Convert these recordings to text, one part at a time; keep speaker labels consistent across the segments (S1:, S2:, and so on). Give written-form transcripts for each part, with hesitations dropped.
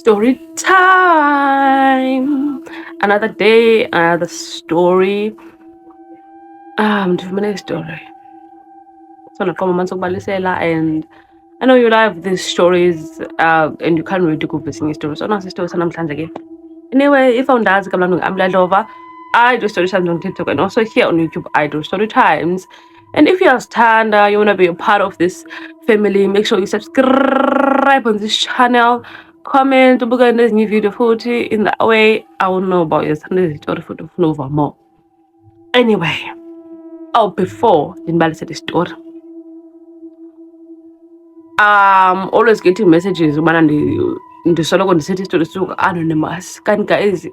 S1: Story time. Another day, another story. Ndifumene story. So nakuqoma sokubalisela, and I know you love these stories and you can't wait to go ezinye stories. So nasi story sanamhlanje ke. Anyway, if awundazi kamnandi ngamladlova, I do story times on TikTok and also here on YouTube I do story times. And if you're a standa, you want to be a part of this family, make sure you subscribe on this channel, comment, ubuka nezinye video futhi. In that way, I will know about your story futhi ufuna more. Anyway, before ndinibalisele the story, always getting messages ubana ndisoloko ndisithi istory suka anonymous. Kanti guys,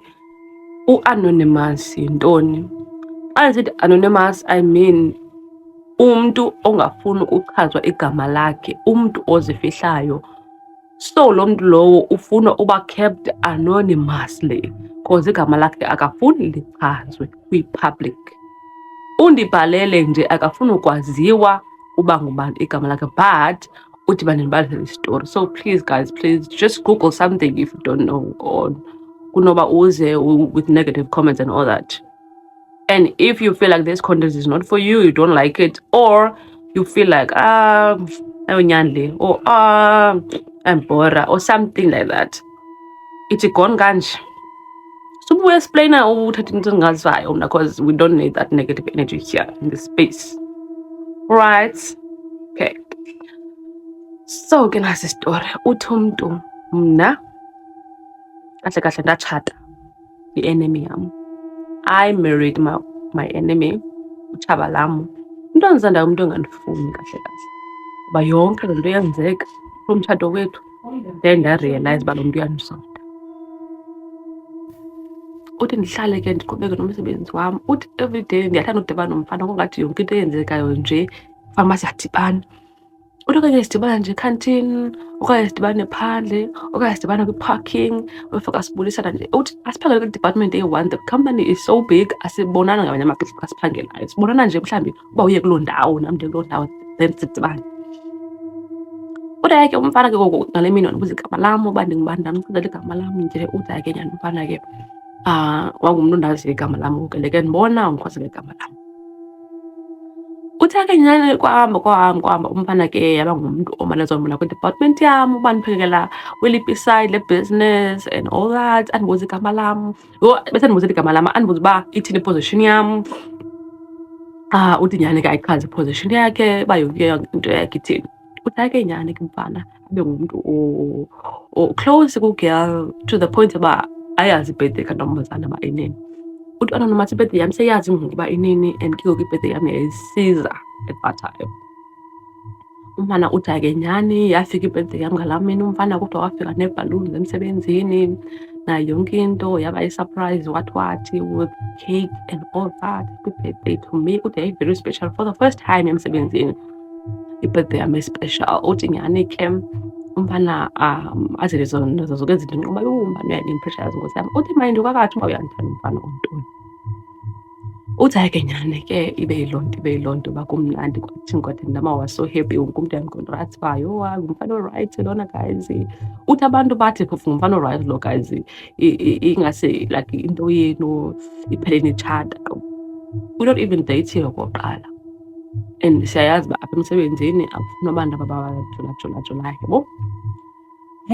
S1: u-anonymous yintoni? Xa ndisithi anonymous, I mean umntu ongafuni uchazwa igama lakhe, umntu ozifihlayo. So lo mntu lowo ufuna uba kept anonymously because igama lakhe akafuni lichazwe kwi-public. Undibhalele nje akafuni ukwaziwa uba ngubani igama lakhe, but uthi bandibalisele istory. So please guys, please just Google something if you don't know, or kunoba uze with negative comments and all that. And if you feel like this content is not for you, you don't like it, or you feel like or I'm bored or something like that, it's gone kanje. So we explain because we don't need that negative energy here in this space, right? Okay. So ke nasi story. Uthi umntu, mna kahle kahle ndachata i-enemy yam. I married my enemy, utshaba lam. Into endizandayo umntu engandifuni kahle kahle, kuba yonke le nto yenzeka kumtshato wethu, then ndarealize uba lo mntu uyandisonda. Uthi ndihlale ke ndiqhubeke nomsebenzi wam. Uthi everyday ndiyathanda udibana nomfana kungathi yonke into eyenzekayo nje fanuba siyadibana. Uthi okanye sidibana nje ekhantini, okanye sidibane phandle, okanye sidibana kwi-parking, wefika sibulisana nje. Uthi asiphangele kwi-department eyi-one, the company is so big, asibonana ngamanye amaxesha xa siphangelayo. Sibonana nje mhlawumbi uba uye kuloo ndawo, nam ndiye kuloo ndawo, then sidibane. Uthi ke umfana ke ngoku ngale mini wandibuza igama lam uba ndingubani, ndamchazela igama lam nje. Uthi ke nyhani umfana ke wangumntu ndaziyo igama lam, ngoku ke ndibona wandikhwazela igama lam. Uthi ke nyhani kwahamba umfana ke yaba ngumntu omanezomona kwi-department yam uba ndiphekela kweliphi iside le-business and all that. Andibuza igama lam, bese ndibuzela igama lam andibuza uba ithini iposition yam. Uthi nyhani ke ayichaze iposition yakhe uba yonke into yakhe ithini. Uthi ke nyhani ke umfana abe ngumntu close ku-girl to the point uba ayazi ibirthday kantombazana uba inini. Uthi anonymous ibirthday yam seyazi ngoku uba inini, and ke ngoku ibirthday yam yayisiza at that time. Umfana uthi ke nyhani yafika ibirthday yam ngalaa mini, umfana kodwa wafika neebhaluni emsebenzini nayo yonke into, yaba yi-surprise wathi with cake and all that. Happy birthday to me. Uthi very special for the first time emsebenzini, ibirthday yam especial. Uthi nyhani ke umfana azele zonke izinto nqoba umbani uyandimpressurize ngosi yam. Uthi mind kwakathi uba uyandithanda umfana omntoni. Uthi ke nyhani ke ibe yiloo nto uba kumnandi kwathini kodwa ndama was so happy, wonke umntu yandicongrats uba yho ngumfana oright lona guys. Uthi abantu bathi phofu ngumfana oright lo guys, ingase like into yenu iphele nitshata. We don't even date okokuqala, and siyayazi uba apha emsebenzini akufuna abantu ababajolajolayo, yabo.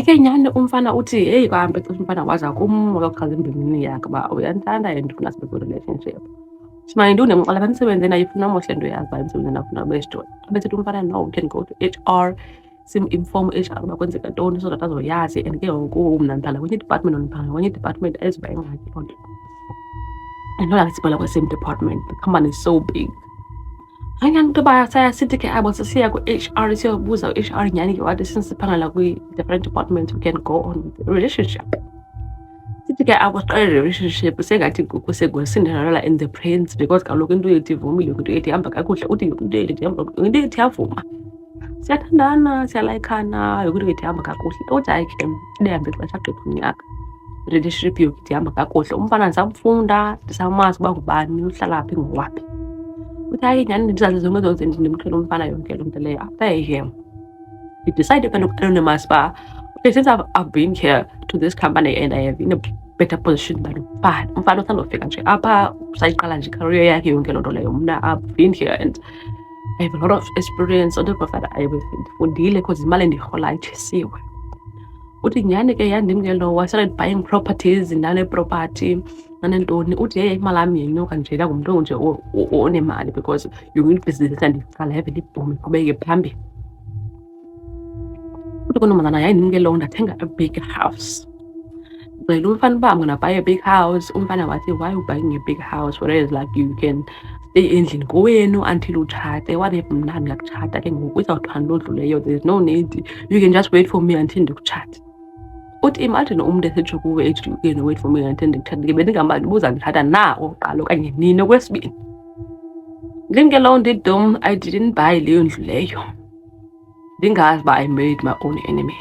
S1: Ke nyhani umfana uthi heyi kwahamba ixesha umfana waza kum wakachaza embonini yakhe uba uyandithanda and ndifuna sibe kwi-relationship. Mind unemxela apha emsebenzini ayifuna mohle nto yazi uba emsebenzini afuna ubesijola. Abesithi umfana no, we can go to HR, sim-inform HR uba kwenzeka ntoni so that azoyazi. And ke ngoku mna ndihlala kwenye department ndiphangela kwenye department eziba ingxaki loo nto. And nola sibhala kwe-same department, the company is so big. Anyani into uba sithi ke abo sisiya kwi-HR siyobuza u-HR nyhani ke wathi since siphangela kwi-different departments we can go on with the relationship. Sithi ke abo siqale relationship sengathi ngoku segocinderella and the prince, because kaloku into yethu ivumile, into yethu ihamba kakuhle. Uthi into yethu iyavuma, siyathandana, siyalayikhana, yonke into yethu ihamba kakuhle. Uthi ke lihambe ixesha agqitha unyaka, relationship yethu ihamba kakuhle. Umfana ndisamfunda, ndisamazi uba ngubani, uhlala phi, ngowaphi. Uthi nyhani ndizazi zonke ezo zinto ndimxhela umfana yonke loo nto leyo. After ke ndidicide ke ngoku anonymous uba since I've been here to this company and I have in a better position than umfana usandofika nje apha usayiqala nje career yakhe yonke loo nto leyo. Mna I've been here and I have a lot of experience. On top of that, ndifundile because imali endiyirhola ayitshisiwe. Uthi nyhani ke yandim ke lo, I started buying properties, ndaneproperty nanentoni. Uthi hey imali yam yenyuka nje ngumntu nje onemali because yonke ibhizinesi endiyiqala yavele ibhome iqhubeke phambili. Uthi kontombazana yayindim ke lo, ndathenga a big house. Ngicela umfana uba I'm gonna buy a big house. Umfana wathi, why are you buying a big house whereas like you can stay endlini kowenu until utshate? What if mna ndingakutshata ke ngoku izawuthwa ndodlu leyo? There's no need, you can just wait for me until ndikutshate. Uthi imagine umntu esetsho kuwe ethi you can wait for me until ndikutshate, ke bendingamba ndibuza ndithatha na okokuqala okanye nini okwesibini. Ndim ke loo ndidum, I didn't buy leyo ndlu leyo ndingazi uba I made my own enemy.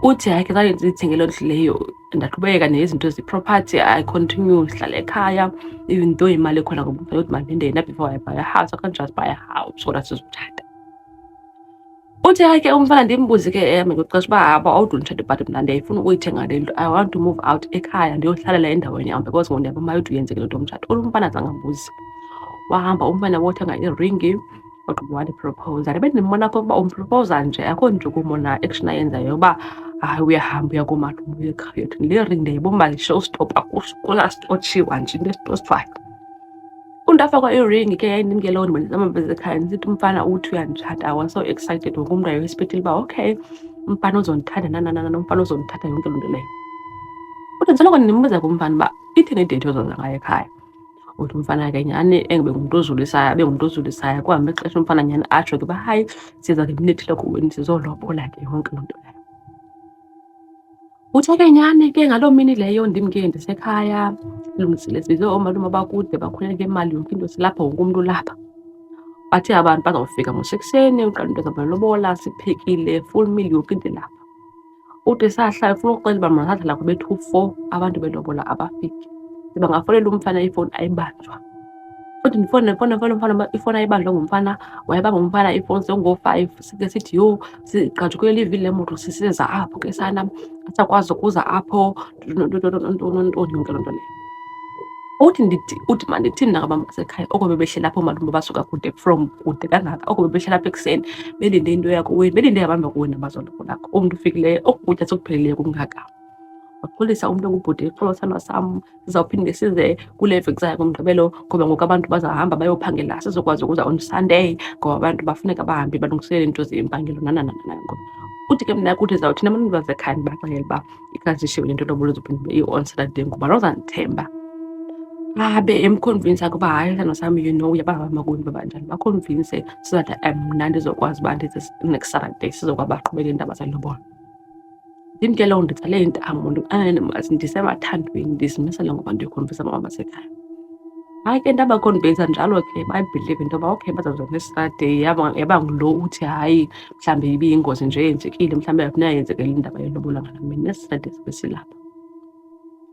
S1: Uthi hayi ke zange ndiyithenge loo ndlu leyo, ndaqhubeka nezinto zeproperty. I continue sihlala ekhaya even though imali ekhona ngoba uthi mandinde yena before I buy a house. I can't just buy a house so that sizotshata. Uthi hayi ke umfana ndimbuze ke ngexesha uba haba awudunditshate but mna ndiyayifuna ukuyithenga le ndlu. I want to move out ekhaya ndiyohlalela endaweni yam because ngoku ndiyaba mayuthi uyenzeke loo nto umtshato. Umfana zange ambuze, wahamba umfana wothenga iringi wagqiba wandiproposa. Ndibe ndimbona apho uba umproposa nje akho ntshukumo na action ayenzayo uba hayi uyahamba uya koomalume uye ekhaya. Le ring ndiyayibona uba yi-showstopper kulaa otshiwa nje into esitoswayo. Undafakwa iringi ke yayindim ke loo ndibonisa ekhaya ndisithi umfana uthi uyanditshata. I was so excited, wonke umntu ayespektile uba okay umfana uzondithatha nananana, umfana uzondithatha yonke loo nto leyo. Kodwa ndisoloko ndimbuza kumfana uba ithini ideyithi ozoza ngayo ekhaya. Uthi umfana ke nyhani engibe ngumntu ozulisayo, abe ngumntu ozulisayo. Kuhambe ixesha umfana nyhani atsho ke uba hayi siza ke minithile kuweni sizolobola ke yonke loo nto leyo. Uthi ke nyhani ke ngaloo mini leyo ndim ke ndisekhaya silungisile sibize oomalume abakude bakhuleleke imali yonke into silapha wonke umntu lapha. Bathe abantu bazawufika ngosekuseni uqala into zabalobola siphekile full meal yonke into lapha. Uthi sahlala ufuna ukuxela uba masahlala kubethu 4 abantu belobola abafiki. Bangafonela umfana ifowuni ayibanjwa. Uthi ndifowunele ifowuni ayibanjwa ngumfana, wayebanga umfana ifowuni sengo-5 sike sithi yho sigqajukelwe ivili lemoto siseza apho ke sana asakwazi ukuza apho yonke loo nto leyo. Uthi mandithini nangaba basekhaya oko bebehlela apho malume basuka kude from kude kangaka, oko bebehlela apha ekuseni belinde into yakowenu, belinde abantu bakowenu abazolobolakho. Umntu ufikileyo oku kutya sekupheleleyo kungaka. Waxolisa umntu ongubhuti, xolo sithandwa sam sizawuphinde size kule veki zayo ngoMgqibelo ngoba ngoku abantu bazahamba bayophangela sizokwazi ukuza on Sunday ngoba abantu bafuneka bahambe balungiselele into zempangelo nananana. Uthi ke mna kuthi zawuthina abantu basekhaya ndibaxelele uba ikazi ishiywe le nto lobola izophinde ibe on Saturday ngoba nozandithemba. Babe emkhonvinsa ukuba hayi sithandwa sam you know uyabava makuni babanjani. Bakhonvinse sizathi mna ndizokwazi uba ndithi next Saturday sizokwazi baqhubele iindaba zalobola. Ndim ke loo nditsale intamo ndisemathandweni ndizimisele ngoba ndiyokhonvisa mama basekhaya. Hayi ke ndabakhonvisa njalo ke bayibhilive into yoba okay bazaza next Saturday. Yaba ngulo uthi hayi mhlawumbi ibiyingozi nje eyenzekile, mhlawumbi yafuneka yenzekele indaba yelobola ngala mini. Next Saturday sibe silapha.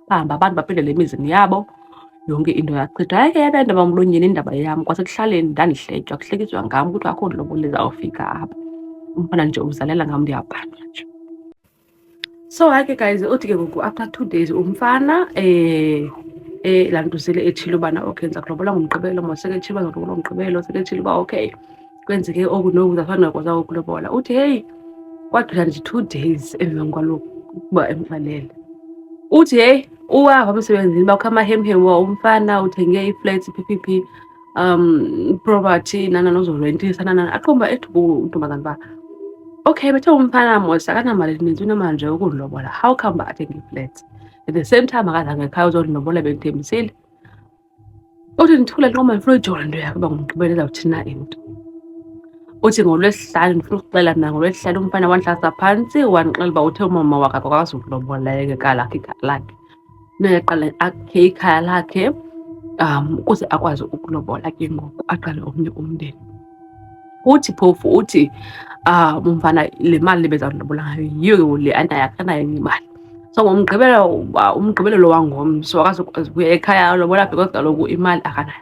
S1: Bahamba abantu baphendele emizini yabo yonke into yachithwa. Hayi ke yaba indaba mlonyeni indaba yam kwasekuhlaleni ndandihletywa, kuhletyiswa ngam ukuthi akho lobola izawufika apha. Umfana nje uzalela ngam ndiyabhanqa nje. So hayi ke guys, uthi ke ngoku after 2 days umfana laa nto sele etshile ubana okay ndiza kulobola ngoMgqibelo, moseke etshile uba ndizalobola ngoMgqibelo, seke etshile uba okay kwenzeke oku noku uzafana nokwaza ukulobola. Uthi heyi kwagqitha nje 2 days emveni kwaloku ukuba emvalele. Uthi heyi uwava emsebenzini bakho amahemhem wa umfana uthenge iflats PPP property nanana uzorentisa nanana. Aqomba ethi untombazana uba okay bethe umfana mos akanamali ninzi unemali nje yokundilobola, how come uba athenge iflat at the same time akazange ekhaya uzondilobola bendithembisile. Uthi ndithule nqoma ndifuna uyijonga into yakho uba ngoMgqibelo izawuthina into. Uthi ngoLwesihlanu ndifuna ukuxelela mna ngoLwesihlanu umfana wandihlalisa phantsi wandixelela uba uthe umama wakhe akakwazi ukulobola yeke kalakhe ikhaya lakhe. Naqala akhe ikhaya lakhe ukuze akwazi ukulobola ke ngoku aqale omnye umndeni. Uthi phofu uthi umfana le mali bezawulobola ngayo yiyo le anayo imali. So umgqibelo lo wangomso akazukwazi ukuya ekhaya alobola because kaloku imali akanayo.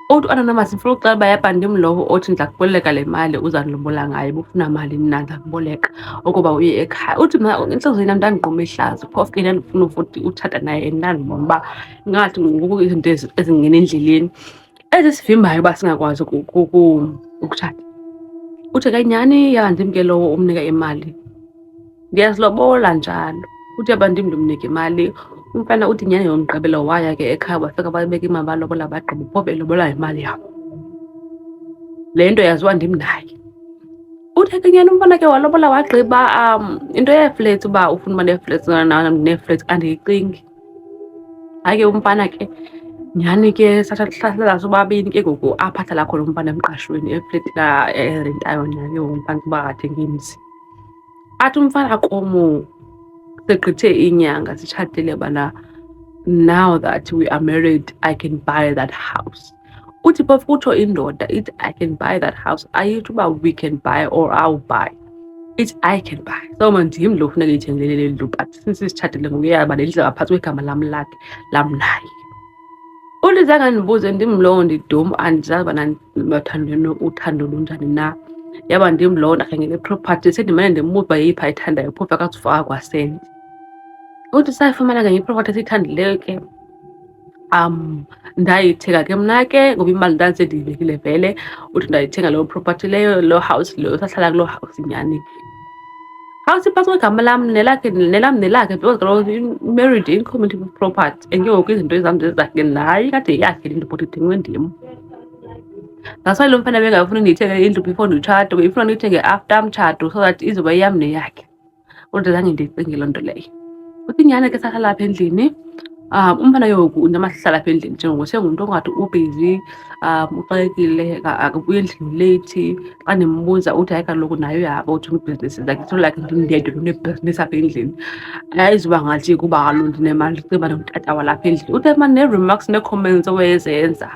S1: Uthi u-Anonymous ndifuna ukuxela uba yaba ndim lowo othi ndiza kuboleka le mali uzandilobola ngayo ubufuna malini na ndiza kuboleka ukuba uye ekhaya. Uthi mna entliziyweni yam ndandigqume ihlazo phofu ke ndandifuna futhi utshata naye and ndandibona uba ingathi ngoku izinto ezingena endleleni ezisivimbayo uba singakwazi ukutshata. Uthi ke nyhani yaba ndim ke lowo umnika imali, ndiyazilobola njalo. Uthi yaba ndim ndomnika imali. Umfana uthi nyhani yomgqibelo waya ke ekhaya bafika babeka imali balobola bagqiba phofu elobola imali yabo. Le nto yaziwa ndim naye. Uthi ke nyhani umfana ke walobola wagqiba into yeeflats uba ufuna uba neeflats neeflats andiyicingi. Hayi ke umfana ke nyhani ke sahlala sobabini ke ngoku apho ahlala khona umfana emqashweni efleti erentayo nyhani umfana kuba akathengi mzi. Athi umfana komu segqithe iinyanga sitshatile bana now that we are married I can buy that house. Uthi phofu kutsho indoda ithi I can buy that house ayithi uba we can buy or I'll buy, ithi I can buy. So ndim lo funeka iyithengele le ndlu but since sitshatile ngoku iyaba le ndlu ngaphantsi kwegama lam lakhe lam naye. Uthi zange ndibuze ndim lowo ndidum andizazi ubana bathandweni uthando lunjani na. Yaba ndim lowo ndakhangela iproperty sendimane ndimbuza uba yeyiphi ayithandayo phofu akazufaka kwasenti. Uthi sayifumana ke iproperty esiyithandileyo ke ndayithenga ke mna ke ngoba imali ndandisendiyibekile vele. Uthi ndayithenga leyo property leyo, loo house leyo sahlala kuloo house nyhani ke. House iphantsi kwegama lam nelakhe because kaloku married in-community property and ke ngoku izinto ezam zezakhe naye kade yakhe le nto but ithengwe ndim. That's why lo mfana bekangafuni ndiyithenge indlu before nditshate, befuna ndiyithenge after mtshato so that izoba yam neyakhe. Uthi zange ndiyicinge loo nto leyo. Uthi nyhani ke sahlala apha endlini. Umfana ke ngoku ndamasihlala apha endlini njengoko sengumntu ongathi ubhizi, uxakekile, akabuyi endlini leyithi. Xa ndimbuza uthi hayi kaloku nayo yabo uthi ibhizinesi zakhe it's not like ndindedwa ndinebhizinesi apha endlini. Ayaziba ngathi kuba kaloku ndinemali ndicinga ndingutata walapha endlini. Uthi mani nee-remarks nee-comments owayezenza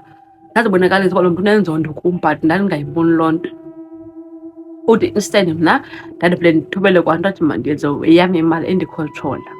S1: ndazibonakalisa uba lo mntu unenzondo kum but ndandingayiboni loo nto. Uthi instead mna ndandivele ndithubele kwanto athi mandenze eyam imali endikhontrola.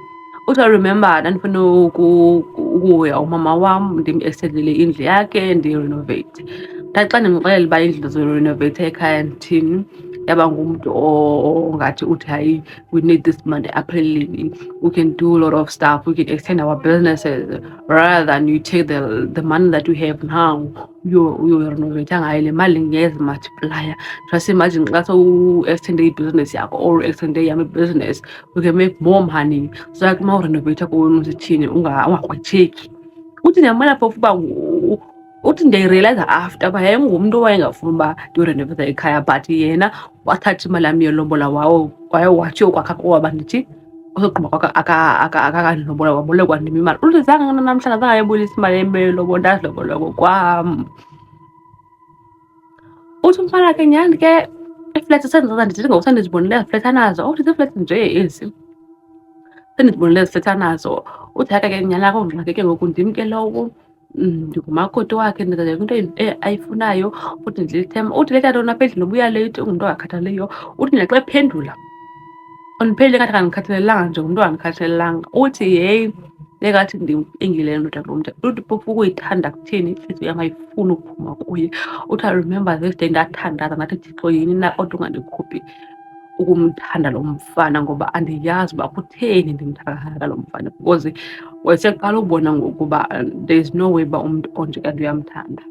S1: Uthi I remember ndandifuna ukuhoya umama wam ndim-extendele indlu yakhe ndiyirenoveyithe. Ndathi xa ndimxelela uba indlu ndizoyirenoveyitha ekhaya ndithini, yaba ngumntu ongathi uthi hayi we need this money apparently we can do a lot of stuff, we can extend our businesses rather than you take the money that you have now uyorenoveyitha ngayo le mali ngezimultiplaya. Just imagine xa extende ibhizinesi yakho or extende yam ibhizinesi we can make more money so that uma urenoveyitha kuwena usithini ungakrwitheki. Uthi ndiyambona phofu uba uthi ndiyayirealiza after uba yayingumntu owayengafuni uba ndiyorenoveyitha ekhaya but yena wathatha imali yam yelobola waye wathi yokwakha kowaba ndithi usogqiba kwakhe akakandilobola wabolekwa ndim imali. Uthi zange namhlanje zange ayibuyisa imali yelobola ndazilobola ngokwam. Uthi umfana ke nyhani ke iiflats sendizaza ndithi ngoku sendizibonile ezi flats anazo. Uthi ziiflats nje ezi sendizibonile ezi flats anazo. Uthi hayi ke nyhani akongxaki ke ngoku ndim ke lowo ndingumakoti wakhe ndenza yonke into ayifunayo. Uthi ndidla ithemba. Uthi leta ntoni apha endlini ubuya leyithi ungumntu ongakhathaliyo. Uthi naxa ephendula undiphendule ngathi akandikhathalelanga njengomntu ongandikhathalelanga. Uthi yeyi bekathi ndimpengile ndoda kulo mntu. Uthi phofu ukuyithanda kutheni intliziyo yam ayifuni uphuma kuye. Uthi I remember this day ndathandaza ndathi Thixo yini na kodwa ungandikhuphi ukumthanda lo mfana ngoba andiyazi uba kutheni ndimthanda lo mfana because wayeseqala ubona ngokuba there is no way uba umntu onje kanti uyamthanda.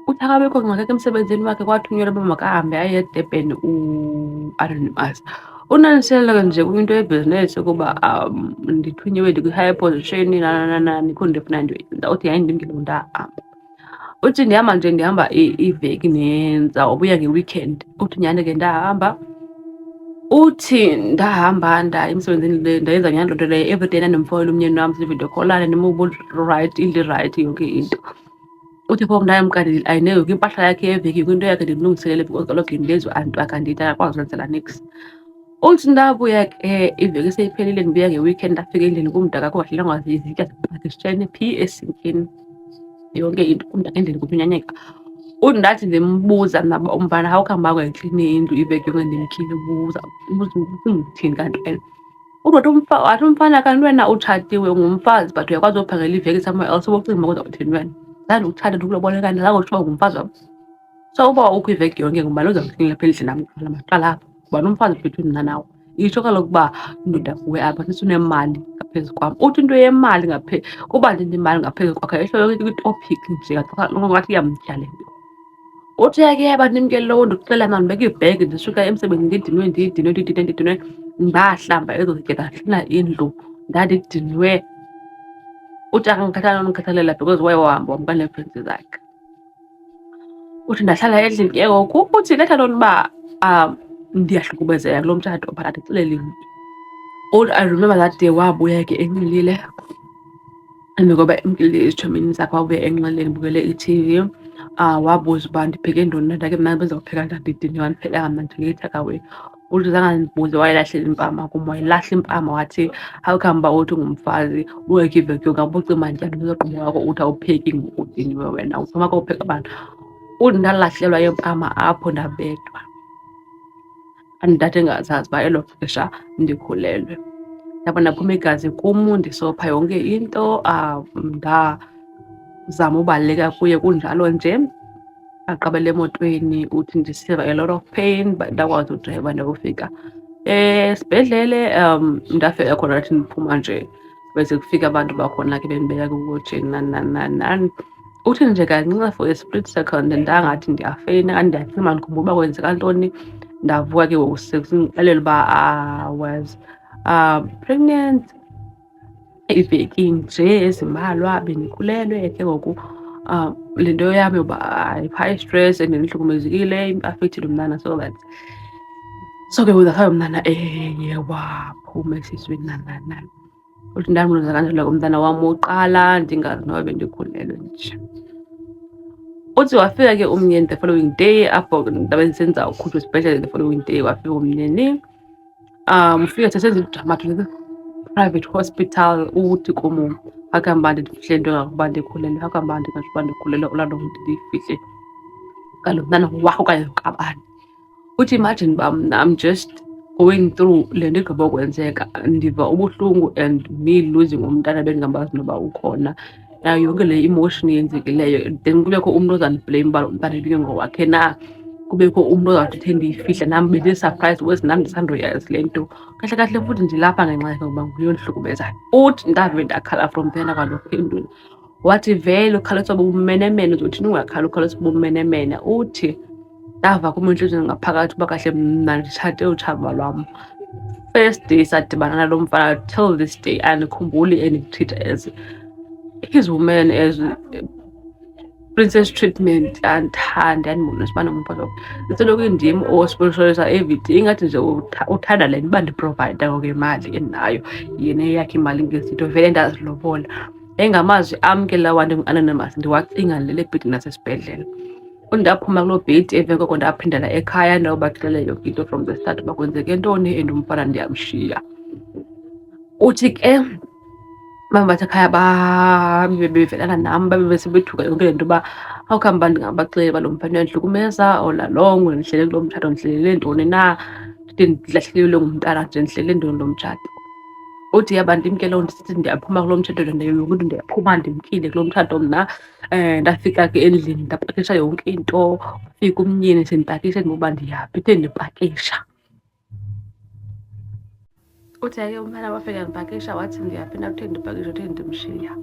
S1: Uthi akabekho ngxaki emsebenzini wakhe kwathunyelwa uba makahambe aye eDurban u-Anonymous. Unandiseleka nje kwinto yebhizinesi ukuba ndithunyiwe ndikwi-high position nikho ndifuna ndiyenza. Uthi hayi ndim ke lo ndahamba. Uthi ndihamba nje ndihamba iveki ndizawubuya nge-weekend. Uthi nyhani ke ndahamba. Uthi ndahamba ndaya emsebenzini ndayenza nyhani loo nto leyo everyday ndandimfowunela umyeni wam sividiyo kholane ndimuva right indirayithi yonke into. Uthi phofu ndayamkadile ayineko impahla yakhe yeveki kwinto yakhe ndimlungiselele because kaloku yinto antu akandithi akakwazi uzenzela niks. Uthi ndabuya ke iveki seyiphelile ndibuya nge-weekend ndafika endlini kumdaka kungahlelanga izitya zipakishene phi esinkini yonke into kumdaka endlini kunyanyeka. Uthi ndathi ndimbuza naba umfana how come uba ungayikline indlu iveki yonke ndimtyhile ubuza ungithini kanti wena. Wathi umfana kanti wena utshatiwe ungumfazi but uyakwazi uphangela iveki somewhere else ubucinga uba kuzawuthini wena. ukuthanda nokulobolekana zange utsho uba ngumfazi wam. So uba ukho iveki yonke ngubani ozawuhlala apha endlini la maqala apha, ngubani umfazi between mna nawe? Itsho kaloku uba indoda kuwe apha unemali ngaphezu kwam. Uthi into yemali kuba ndinemali ngaphezu kwakhe ehlo yonke kwitopiki nje ngathi iyamtya le nto. Uthi ke yaba ndimkele lowo ndikuxelela mna ndibeka ibhegi ndisuka emsebenzini ndidinwe ndahlamba ezo zitya ndahlala indlu ndandidinwe. Uthi akandikhathalela because wayehamba wamka nee-friends zakhe. Uthi ndahlala endlini ke ngoku uthi letha loo nto uba ndiyahlukumezeka kulo mtshato but andixeleli mntu. Uthi I remember that day wabuya ke enxilile emva koba emkile ezitshomini zakhe wabuya enxilile ndibukele i-TV. Wabuza uba ndipheke ntoni ndake mna bezawupheka ndandidiniwe andiphekanga mna ndithenge i-takeaway. Uthi zange ndibuze wayelahlela impama kum, wayilahla impama wathi how come uba uthi ungumfazi ungekho iveki yonke ubucima ntyana uzogqiba wakho uthi awupheki ngoku udiniwe wena uphuma kopheka abantu. Uthi ndalahlelwa impama apho ndabethwa andade ngazazi uba elo xesha ndikhulelwe. Ndapho ndaphuma igazi kum ndisopha yonke into. Ndazama ubaleka kuye kunjalo nje. Aqabela emotweni uthi ndisiva a lot of pain but ndakwazi udrayiva ndayofika esibhedlele. Ndafika khona nathi ndiphuma nje bese kufika abantu bakhona ke bendibeka kuwotsheni nani. Uthi nje kancinci for a split second ndangathi ndiyafeyina kanti ndiyacima ndikhumbula uba kwenzeka ntoni. Ndavuka ke ngoku sendixelela uba I was pregnant iveki nje ezimbalwa bendikhulelwe ke ngoku. Le nto yam yoba high stress and ndihlukumezekile iafekthile umntana so that so ke uzakhayo umntana waphuma esiswini nani. Uthi ndamluza kanjalo umntana wam wokuqala ndingazi noba bendikhulelwe nje. Uthi wafika ke umyeni the following day apho ndabe ndisenza ukhutshwa esibhedlele the following day wafika umyeni. Ufika sesenza idrama private hospital. Uthi kum akamba ndifihle into engakuba ndikhulelwe, akamba ndingatsho uba ndikhulelwe olaa nto ndiyifihle kalo mntana wakho okanye kabani. Uthi imagine uba mna I'm just going through le nto igqiba kwenzeka ndiva ubuhlungu and me losing umntana bendingabazi noba ukhona. Yonke le emotion yenzekileyo then kubekho umntu ozandiblame uba umntana ibike ngowakhe na, kubekho umntu ozawuthi the ndiyifihla nam bendisurprise wesi nam ndisandoyazi le nto. Kahle kahle futhi ndilapha ngenxa yakhe ngoba nguye ondihlukumezayo. Uthi ndave ndakhala from then akaluphendula. Wathi vele ukhaliswa bubumenemene uzothini ungakhala ukhaliswa bubumenemene. Uthi ndava kum entliziyweni ngaphakathi uba kahle mna nditshate utshaba lwam. First day sadibana nalo mfana till this day andikhumbuli enditreat as his woman as princess treatment. Andithandi andibonisa ubana ngumfazi wakho. Isoloko indim osponsoriza everything ingathi nje uthanda le nto uba ndiprovayida ngokwemali endinayo yena eyakhe imali ngezinto vele ndazilobola. Engamazwi am ke lawa anonymous ndiwacinga lele bhedi nasesibhedlele. Ndaphuma kuloo bhedi emveni koko ndaphindela ekhaya ndawubaxelela yonke into from the start uba kwenzeke ntoni and umfana ndiyamshiya. Uthi ke basekhaya bevelana nam besebethuka yonke le nto uba how come uba ndingabaxelela uba lo mfana uyandihlukumeza all along ndihlele kulo mtshato ndihlelele ntoni na, ndide ndilahlekelwe ngumntana nje ndihlele ntoni lo mtshato. Uthi yaba ndim ke loo nto ndisithi ndiyaphuma kulo mtshato yonke into ndiyaphuma ndimkile kulo mtshato mna. Ndafika ke endlini ndapakisha yonke into. Ufika umyeni sendipakishe ndibuba ndiyaphi ithe ndipakisha. Uthi ke umfana wafika ndipakisha wathi ndiyaphi ndakuthe ndipakisha uthe ndimshiya.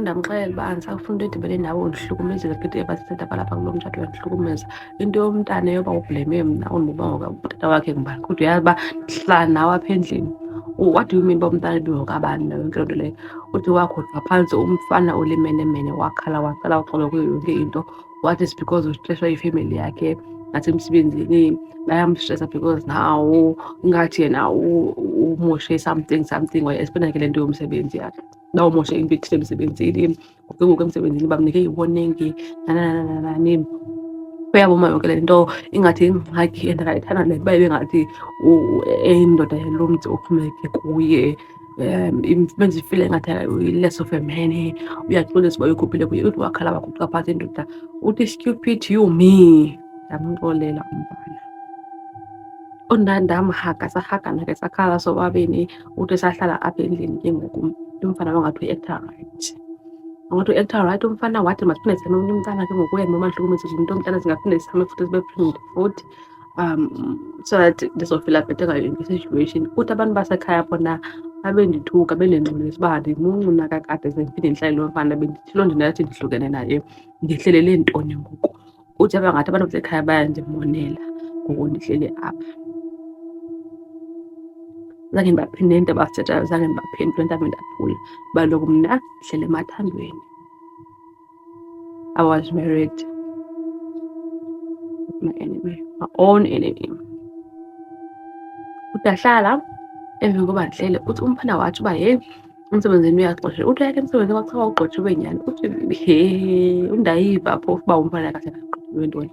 S1: Ndamxelela uba andisafuni into edibene nawe undihlukumezile ke eba sisendaba lapha kulo mtshato uyandihlukumeza. Into yomntana yoba ublame mna undibuba ngoba utata wakhe ngubani kodwa uyazi uba ndihlala nawe apha endlini. What do you mean uba umntana ibingokabani nayo yonke loo nto leyo? Uthi wakhohlwa phantsi umfana olimenemene wakhala wacela uxolo kuyo yonke into. What is because ustresswa yifemeli yakhe nasemsebenzini bayamstressa because nawo ingathi yena umoshe something wayeexplaina ke le nto yomsebenzi yakhe. Bawumoshe into ethile emsebenzini ngoku emsebenzini bamnike i-warning nananani. Uyabona yonke le nto ingathi ingxaki endingayithanda le uba ibengathi indoda yalo mzi ophumeke kuye. Benza ifile ngathi less of a man. Uyaxolisa uba uyikhuphile kuye uthi wakhala wakhupha phantsi indoda. Uthi stupid you me. Ndamxolela umfana. Ndamhaga sahagana ke sakhala sobabini. Uthi sahlala apha endlini ke ngoku umfana wangathi uyi-actor right. Ngokuthi u-actor right umfana wathi masiphinde sizame omunye umntana ke ngoku yena noma nhlukumezile into umntana zingaphinde zisame futhi zibe pregnant futhi so that ndizofila bhethe ngayo yonke i-situation. Uthi abantu basekhaya bona babendithuka benendingqondo uba ndimuncu kakade ze ndiphinde ndihlale lo mfana bendithi loo nto ndathi ndihlukene naye ndihlelele ntoni ngoku. Uthi abangathi abantu basekhaya bayandimonela ngoku ndihleli apha. Zange ndibaphinde into abasithethayo, zange ndibaphendule nto ndaphula baloku mna ndihlele emathandweni. I was married with my enemy, my own enemy. Udahlala emveni koba ndihlele uthi umfana wathi uba heyi emsebenzini uyaxosha. Uthi uyake emsebenzini kwakuthiwa uxotshiwe nyhani. Uthi he undayiva phofu uba umfana kahle kaxotshiwe ntoni.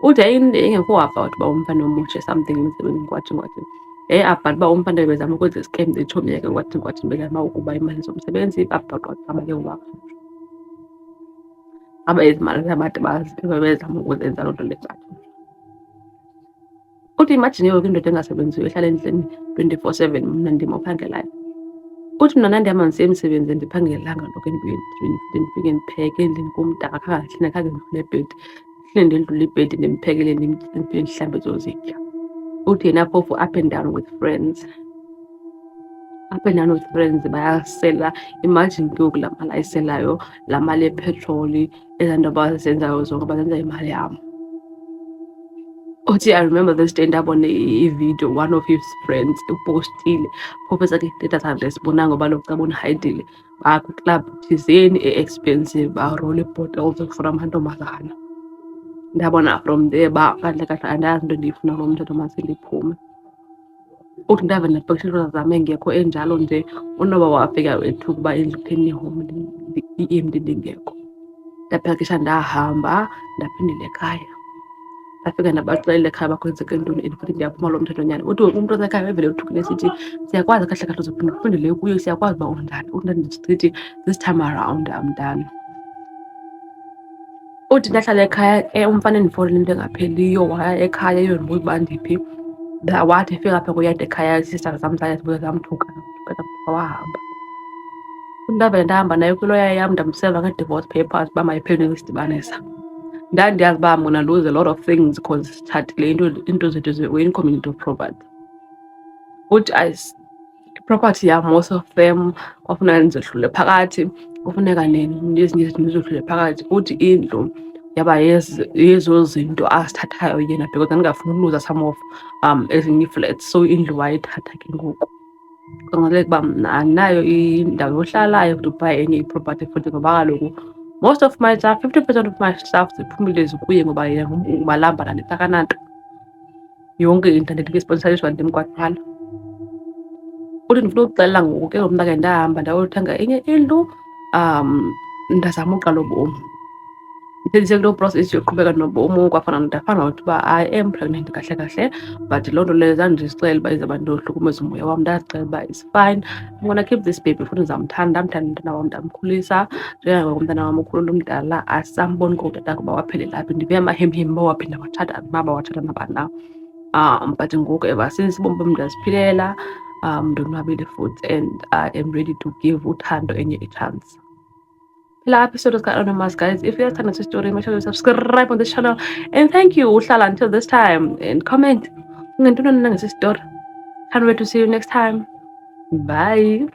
S1: Uthi engekho wava wathi uba umfana omutshe something emsebenzini kwathi abhanti uba umfana bezama ukwenza i-scam etshomi yakhe kwathi bezama ukuba imali zomsebenzi babhaqaqaba ke ngoku aba izimali zabantu bezama ukuzenza loo nto leyo. Uthi imagine ke indoda engasebenziyo ehlala endlini 24/7 mna ndim ophangelayo. Uthi mna ndandihamba ndisiya emsebenzini ndiphangelanga lokho ndifike ndipheke endlini kumntaka khange ndidlule ebhedi hleli ndendlule ibhedi ndimphekele ndimphinde ndihlambe ezo zitya. Uthi yena phofu up and down with friends. Up and down with friends bayasela. Imagine ke ngoku laa mali ayiselayo, laa mali yepetroli, ezaa nto bazenzayo zonke bazenza imali yam. Uthi I remember this day ndabona ividiyo one of his friends upostile phofu esathi ndidazana sibonanga ngoba lo caba unihayidile bakwiklabhu thizeni e-expensive barola ii-bottles for amantombazana. Ndabona from there uba kahle kahle andazi into endiyifuna kulo mthetho mase ndiphume. Uthi ndave ndapakisha zam engekho enjalo nje unoba wafika wethuka uba endlu home i-EMD ndingekho. Ndapakisha ndahamba ndaphindela ekhaya. Ndafika ndabaxelela ekhaya bakwenzeke ntoni and futhi ndiyaphuma lo mthetho nyhani. Uthi umntu osekhaya wevele uthukile sithi siyakwazi kahle kahle uzophinda uphindele kuyo, siyakwazi uba undani. Uthi ndithi this time around I'm done. Uthi ndahlala ekhaya umfana endifonela into engapheliyo waya ekhaya eyondibuza uba ndiphi. Wathi efika apha kuyade ekhaya isista zam zazibuya zamthuka wahamba. Ndavele ndahamba naye kwiloya yam ndamseva ngee-divorce papers uba mayiphele isidibanisa. Ndandiyazi uba I'm gonna lose a lot of things because sithathile into zethu we're in community of property. Uthi property yam most of them kwafuneka ndizohlule phakathi, kufuneka nezinye izinto ndizohlule phakathi. Uthi indlu yaba yezo zinto azithathayo yena because ndingafuni ukuluza some of ezinye ii-flats, so indlu wayithatha ke ngoku. Kwangalaleka uba mna andinayo indawo yohlala to buy enye iproperty futhi ngoba kaloku most of my stuff, 50% of my stuff ziphumile zikuye ngoba yena ngumalamba nandisakananto. Yonke into ndandikwisponsariswa ndim kwakuqala. Uthi ndifuna ukuxelela ngoku ke mna ke ndahamba ndayothenga enye indlu ndazama uqala ubomi. Ndisele kuloo process yoqhubeka nobomi kwafana ndafana nokuthi uba I am pregnant kahle kahle but loo nto leyo zange ndizixelele uba izawuba ndohlukumeza umoya wam. Ndazixelela uba it's fine, I'm gonna keep this baby futhi ndizamthanda, ndamthanda umntana wam ndamkhulisa. Njengangoko umntana wam ukhulula umdala asamboni koutata uba waphelela phi. Ndive amahemhem uba waphinda watshata watshata nabani na. But ngoku ever since ubomi bam ndiyaziphilela, ndonwabile futhi and I am ready to give uthando enye i-chance. La episode is anonymous, guys. If you're telling us a story, make sure you subscribe on this channel. And thank you, Ushala, until this time. And comment. Can't wait to see you next time. Bye.